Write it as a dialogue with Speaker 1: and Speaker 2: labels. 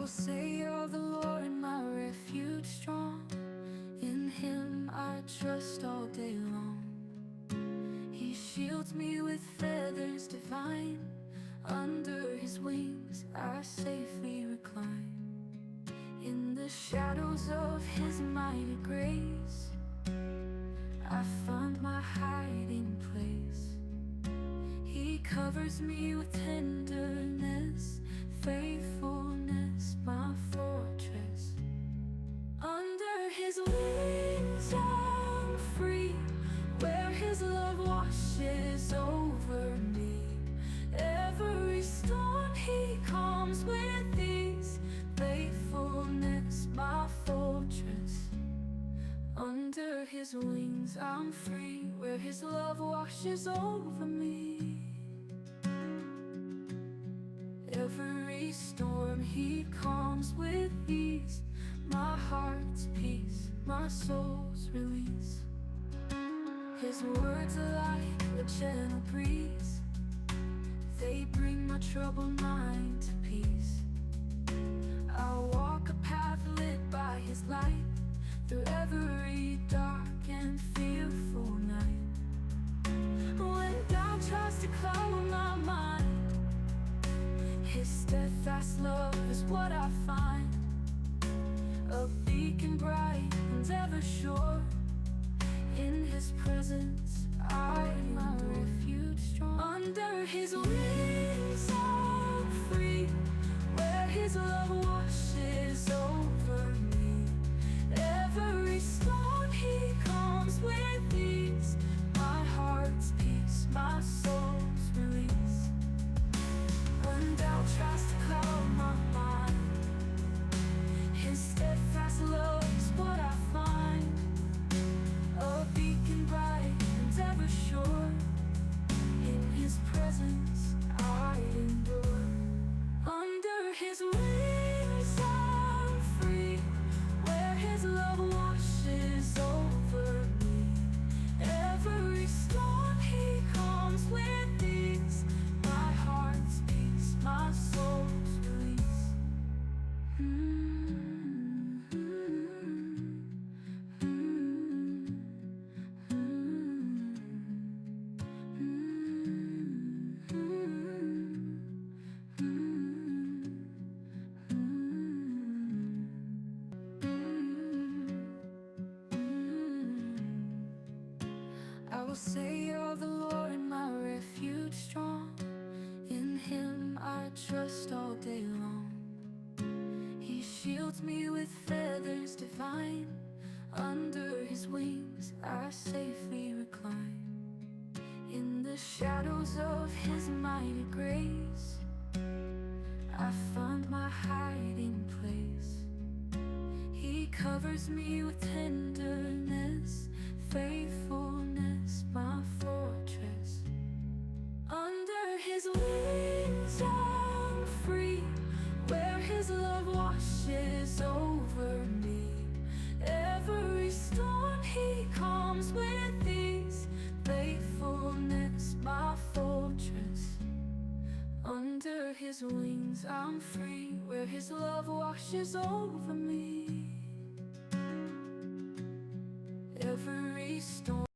Speaker 1: will say of the Lord, my refuge strong. In Him I trust all day long. He shields me with feathers divine. Under His wings I safely recline. In the shadows of His mighty grace I find my hiding place. He covers me with tenderness, faithfulness, my fortress. Under His wings I'm free, where His love washes over me. Every storm He calms with ease, faithfulness, my fortress. Under His wings I'm free, where His love washes over me. Every storm He calms with ease, my heart's peace, my soul's release. His words are like a gentle breeze, they bring my troubled mind to peace. I'll walk a path lit by His light, through every dark and fearful night. When doubt tries to cloud my mind, His steadfast love is what I find. A beacon bright and ever sure, in His presence I am my refuge strong. Under His wings I'm free, where His love washes over me. Every storm He calms with ease, my heart's peace, my soul's release. When doubt tries to cloud my mind, His steadfast love is what I find. A beacon bright and ever sure, in His presence I endure. Under His wings I'm free, where His love washes over me. Every storm He calms with ease, my heart's peace, my soul's release. I will say of the Lord, my refuge strong. In Him I trust all day long. He shields me with feathers divine. Under His wings I safely recline. In the shadows of His mighty grace I find my hiding place. He covers me with tenderness, faithfulness, my fortress. Under His wings I'm free, where His love washes over me. Every storm He calms with ease, faithfulness, my fortress. Under His wings I'm free, where His love washes over me.